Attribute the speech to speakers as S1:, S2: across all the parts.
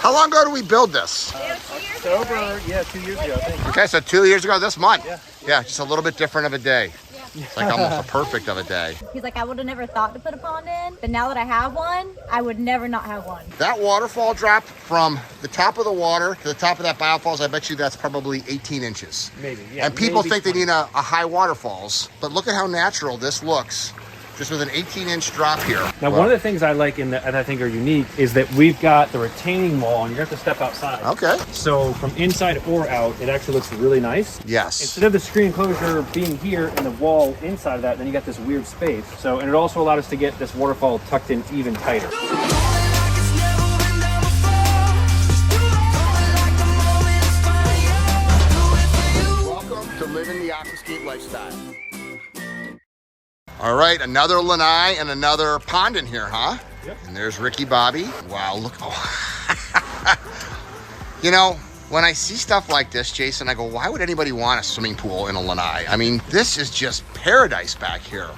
S1: How long ago did we build this?
S2: October, yeah, 2 years ago, I think.
S1: Okay, so 2 years ago this month.
S2: Yeah.
S1: Yeah, just a little bit different of a day. It's like almost a perfect of a day.
S3: He's like, I would have never thought to put a pond in, but now that I have one, I would never not have one.
S1: That waterfall drop from the top of the water to the top of that biofalls, I bet you that's probably 18 inches.
S2: Maybe, yeah.
S1: And people
S2: maybe
S1: think they
S2: 20.
S1: need a high waterfalls, but look at how natural this looks. Just with an 18-inch drop here.
S2: Now, one of the things I like and I think are unique is that we've got the retaining wall, and you have to step outside.
S1: Okay.
S2: So from inside or out, it actually looks really nice.
S1: Yes.
S2: Instead of the screen enclosure being here and the wall inside of that, then you got this weird space. So, and it also allowed us to get this waterfall tucked in even tighter.
S1: Welcome to living the Aquascape lifestyle. All right, another lanai and another pond in here, huh?
S2: Yep.
S1: And there's Ricky Bobby. Wow, look. Oh. You know, when I see stuff like this, Jason, I go, why would anybody want a swimming pool in a lanai? I mean, this is just paradise back here.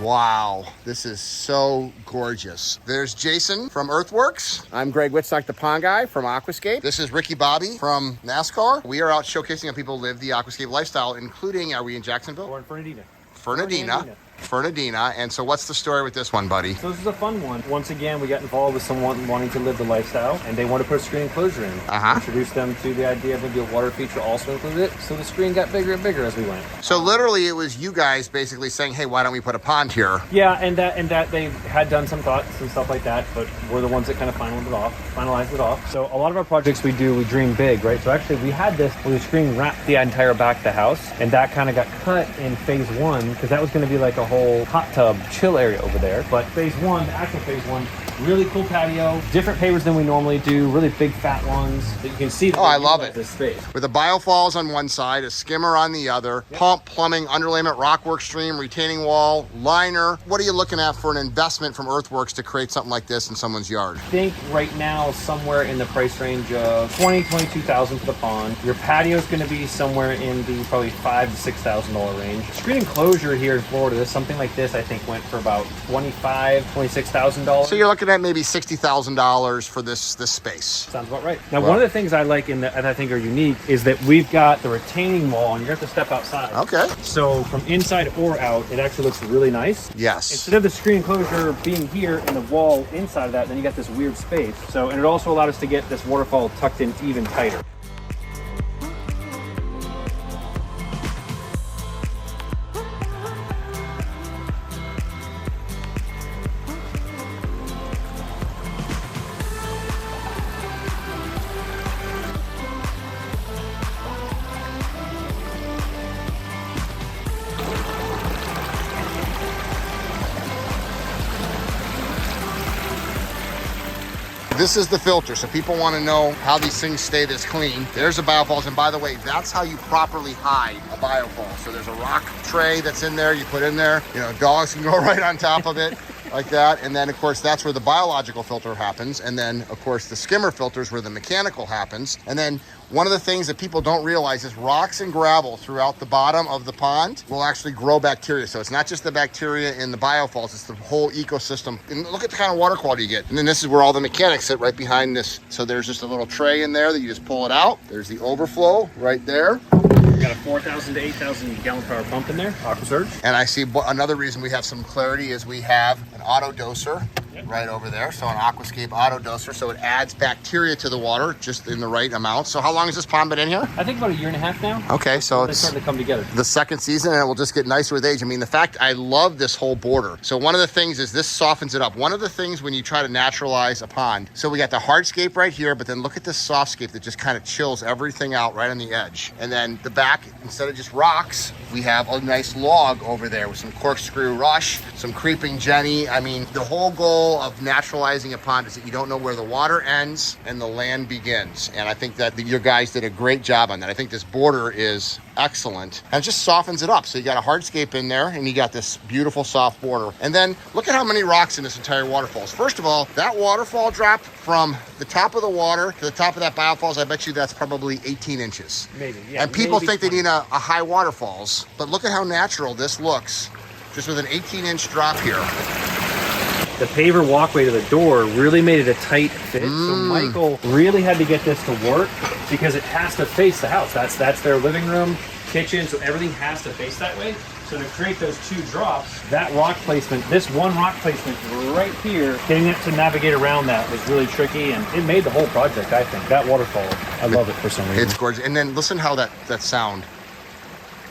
S1: Wow, this is so gorgeous. There's Jason from Earthworks. I'm Greg Wittstock, the pond guy from Aquascape. This is Ricky Bobby from NASCAR. We are out showcasing how people live the Aquascape lifestyle, including, are we in Jacksonville?
S2: Or in Fernandina.
S1: Fernandina. And so what's the story with this one, buddy?
S2: So this is a fun one. Once again, we got involved with someone wanting to live the lifestyle, and they want to put a screen enclosure in. Introduced them to the idea of maybe a water feature also included it. So the screen got bigger and bigger as we went.
S1: So literally it was you guys basically saying, hey, why don't we put a pond here?
S2: Yeah, and that they had done some thoughts and stuff like that, but we're the ones that kind of finalized it off. So a lot of our projects we dream big, right? So actually we had this where the screen wrapped the entire back of the house, and that kind of got cut in phase one, because that was going to be like a whole hot tub chill area over there. But phase one, the actual phase one, really cool patio, different pavers than we normally do, really big fat ones that you can see.
S1: Oh, I love it.
S2: This space
S1: with the biofalls on one side, a skimmer on the other, pump, plumbing, underlayment, rockwork stream, retaining wall, liner. What are you looking at for an investment from Earthworks to create something like this in someone's yard?
S2: I think right now somewhere in the price range of $22,000 for the pond. Your patio is going to be somewhere in the probably $5,000 to $6,000 range. Screen enclosure here in Florida, something like this, I think went for about $25,000, $26,000.
S1: So you're looking at maybe $60,000 for this space.
S2: Sounds about right. Now, one of the things I like and I think are unique is that we've got the retaining wall, and you have to step outside.
S1: Okay.
S2: So from inside or out, it actually looks really nice.
S1: Yes.
S2: Instead of the screen enclosure being here and the wall inside of that, then you got this weird space. So, and it also allowed us to get this waterfall tucked in even tighter.
S1: This is the filter, so people want to know how these things stay this clean. There's a biofalls, and by the way, that's how you properly hide a biofall. So there's a rock tray that's in there, you put in there, you know, dogs can go right on top of it. Like that, and then of course that's where the biological filter happens, and then of course the skimmer filter is where the mechanical happens. And then one of the things that people don't realize is rocks and gravel throughout the bottom of the pond will actually grow bacteria. So it's not just the bacteria in the biofalls, it's the whole ecosystem. And look at the kind of water quality you get. And then this is where all the mechanics sit, right behind this. So there's just a little tray in there that you just pull it out. There's the overflow right there.
S2: We got a 4,000 to 8,000 gallon per hour pump in there, AquaSurge.
S1: And I see another reason we have some clarity is we have an auto doser right over there. So an Aquascape auto doser. So it adds bacteria to the water just in the right amount. So how long has this pond been in here?
S2: I think about 1.5 years now.
S1: Okay, so
S2: They
S1: it's
S2: started to come together.
S1: the second season, and it will just get nicer with age. I mean, the fact, I love this whole border. So one of the things is this softens it up. One of the things when you try to naturalize a pond, so we got the hardscape right here, but then look at this softscape that just kind of chills everything out right on the edge. And then the back, instead of just rocks, we have a nice log over there with some corkscrew rush, some creeping jenny. I mean, the whole goal of naturalizing a pond is that you don't know where the water ends and the land begins. And I think that your guys did a great job on that. I think this border is excellent and it just softens it up. So you got a hardscape in there and you got this beautiful soft border. And then look at how many rocks in this entire waterfalls. First of all, that waterfall drop from the top of the water to the top of that biofalls, I bet you that's probably 18 inches.
S2: Maybe, yeah.
S1: And people
S2: maybe
S1: think they
S2: 20.
S1: need a high waterfalls, but look at how natural this looks just with an 18-inch drop here.
S2: The paver walkway to the door really made it a tight fit. So Michael really had to get this to work because it has to face the house. That's their living room, kitchen, so everything has to face that way. So to create those two drops, that rock placement, this one rock placement right here, getting it to navigate around that was really tricky, and it made the whole project, I think. That waterfall, I love it for some reason.
S1: It's gorgeous. And then listen how that sound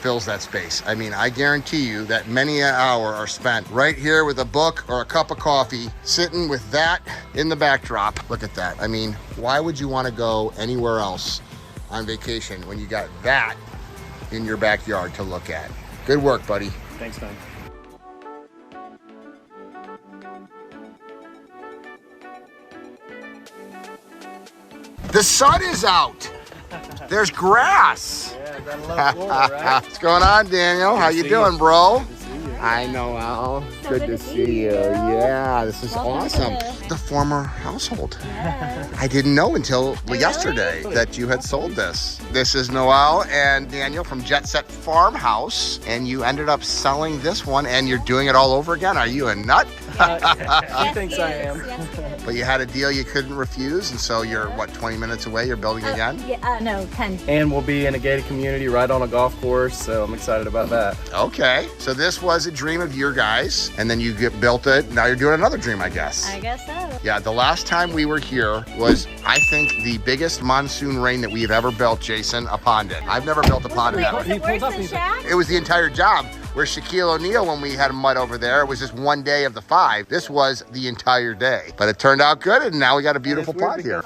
S1: fills that space. I mean, I guarantee you that many an hour are spent right here with a book or a cup of coffee, sitting with that in the backdrop. Look at that. I mean, why would you want to go anywhere else on vacation when you got that in your backyard to look at? Good work, buddy.
S2: Thanks, man.
S1: The sun is out. There's grass.
S2: Yeah, got a love floor, right?
S1: What's going on, Daniel? How you
S2: see
S1: doing,
S2: you.
S1: bro?
S2: Good to see you.
S1: I know, Al.
S3: So
S1: Good to see you. Yeah, this is
S3: Welcome
S1: awesome.
S3: to
S1: The former household.
S3: Yes.
S1: I didn't know until
S3: Really?
S1: yesterday that you had sold this. This is Noelle and Daniel from Jettset Farmhouse, and you ended up selling this one, and you're doing it all over again. Are you a nut?
S3: Yes,
S4: thinks
S3: he
S4: I
S3: is.
S4: am.
S3: Yes, he is.
S1: But you had a deal you couldn't refuse, and so you're, what, 20 minutes away? You're building again?
S3: Yeah, no, 10.
S4: And we'll be in a gated community right on a golf course, so I'm excited about that.
S1: Okay. So this was a dream of your guys, and then you built it. Now you're doing another dream, I guess.
S3: I guess so.
S1: Yeah, the last time we were here was, I think, the biggest monsoon rain that we've ever built, Jason, a pond in. I've never built a pond in
S3: Wait,
S1: that
S3: was
S1: way.
S3: it worse than Shaq?
S1: It was the entire job. Where Shaquille O'Neal, when we had mud over there, it was just one day of the 5. This was the entire day. But it turned out good, and now we got a beautiful
S4: weird
S1: pond here.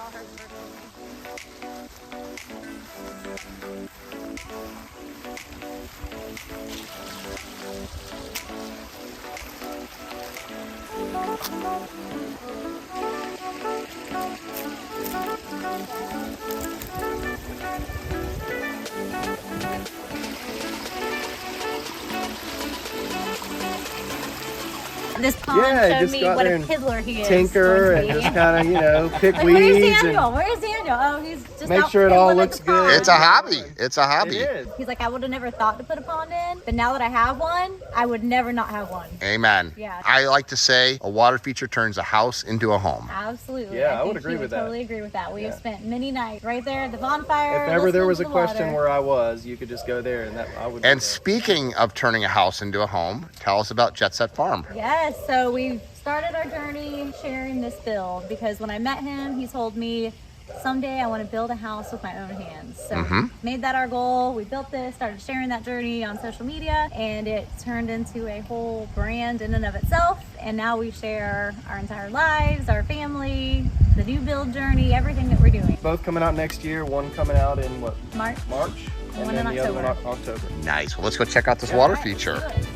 S3: This pond
S4: Yeah,
S3: showed
S4: just
S3: me
S4: go out
S3: what
S4: there
S3: a
S4: and
S3: fiddler he is.
S4: Tinker
S3: going
S4: and
S3: to be.
S4: just kind of, pick
S3: Like, where's
S4: weeds
S3: Daniel?
S4: and
S3: Where's Daniel? Oh, he's just
S4: Make
S3: out
S4: sure it all
S3: fiddling at
S4: looks
S3: the
S4: good.
S3: pond.
S1: It's a hobby. It's a hobby.
S4: it is.
S3: He's like, I would have never thought to put a pond in, but now that I have one, I would never not have one.
S1: Amen.
S3: Yeah.
S1: I like to say a water feature turns a house into a home.
S3: Absolutely.
S4: Yeah, I would
S3: think
S4: agree
S3: he
S4: with that.
S3: Totally agree with that. We have
S4: Yeah.
S3: spent many nights right there at the bonfire.
S4: If ever there
S3: listening
S4: was
S3: to
S4: a
S3: the
S4: question
S3: water.
S4: where I was, you could just go there and that I would.
S1: And
S4: be there.
S1: speaking of turning a house into a home, tell us about Jettset Farm.
S3: Yes, so we started our journey sharing this build because when I met him, he told me someday I want to build a house with my own hands. So made that our goal. We built this, started sharing that journey on social media, and it turned into a whole brand in and of itself. And now we share our entire lives, our family, the new build journey, everything that we're doing.
S4: Both coming out next year. One coming out in what,
S3: March.
S4: March, and
S3: One
S4: then
S3: in
S4: the other one
S3: October.
S4: October.
S1: Nice. Well, let's go check out this water feature.
S3: Good.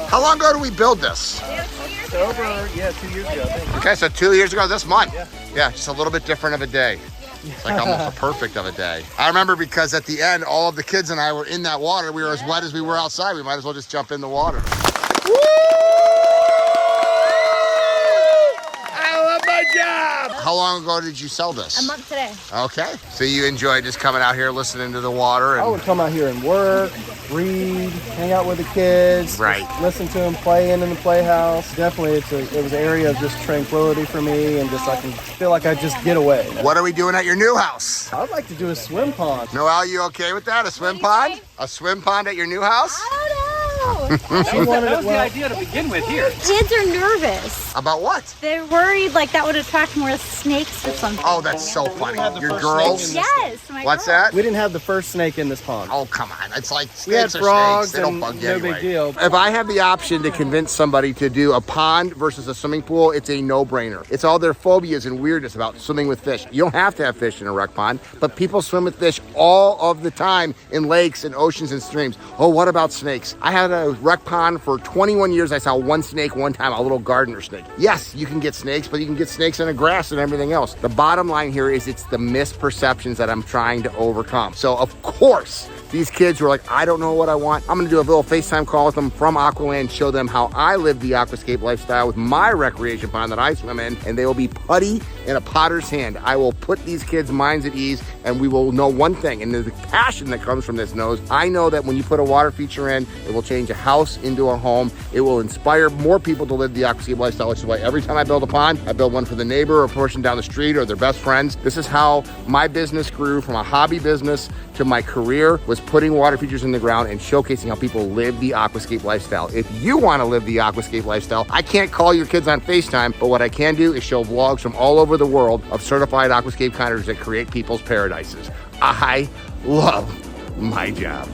S1: How long ago did we build this?
S4: October, yeah, 2 years ago, I think.
S1: Okay, so 2 years ago this month.
S4: Yeah.
S1: Yeah, just a little bit different of a day. It's like almost a perfect of a day. I remember because at the end, all of the kids and I were in that water. We were as wet as we were outside. We might as well just jump in the water. Woo! I love my job. How long ago did you sell this?
S3: A month today.
S1: Okay, so you enjoy just coming out here, listening to the water,
S4: I
S1: and
S4: would come out here and work, read, hang out with the kids,
S1: Right.
S4: just listen to them playing in the playhouse. Definitely, it was an area of just tranquility for me, and just I can feel like I just get away.
S1: what are we doing at your new house?
S4: I'd like to do a swim pond.
S1: Noelle, you okay with that? A swim
S3: do you
S1: pond?
S3: think?
S1: A swim pond at your new house?
S3: I don't know.
S2: That was the idea to begin with here.
S3: Kids are nervous.
S1: About what?
S3: They're worried like that would attract more snakes or something.
S1: Oh, that's so funny.
S4: have the
S1: Your
S4: first
S1: girls?
S4: snake
S3: Yes, my
S1: What's
S3: girl.
S1: that?
S4: We didn't have the first snake in this pond.
S1: Oh, come on. It's like
S4: We had
S1: snakes are
S4: frogs
S1: snakes. They don't
S4: and
S1: bug you
S4: no
S1: anyway.
S4: big deal.
S1: If I have the option to convince somebody to do a pond versus a swimming pool, it's a no-brainer. It's all their phobias and weirdness about swimming with fish. You don't have to have fish in a rec pond, but people swim with fish all of the time in lakes and oceans and streams. Oh, what about snakes? I had a rec pond for 21 years. I saw one snake one time, a little gardener snake. Yes, you can get snakes, but you can get snakes in the grass and everything else. The bottom line here is it's the misperceptions that I'm trying to overcome. So of course, these kids were like, I don't know what I want. I'm gonna do a little FaceTime call with them from Aqualand, show them how I live the aquascape lifestyle with my recreation pond that I swim in, and they will be putty in a potter's hand. I will put these kids' minds at ease, and we will know one thing, and the passion that comes from this knows, I know that when you put a water feature in, it will change a house into a home. It will inspire more people to live the aquascape lifestyle, which is why every time I build a pond, I build one for the neighbor or a person down the street or their best friends. This is how my business grew from a hobby business to my career, was putting water features in the ground and showcasing how people live the aquascape lifestyle. If you want to live the aquascape lifestyle, I can't call your kids on FaceTime, but what I can do is show vlogs from all over the world of certified aquascape connoisseurs that create people's paradises. I love my job.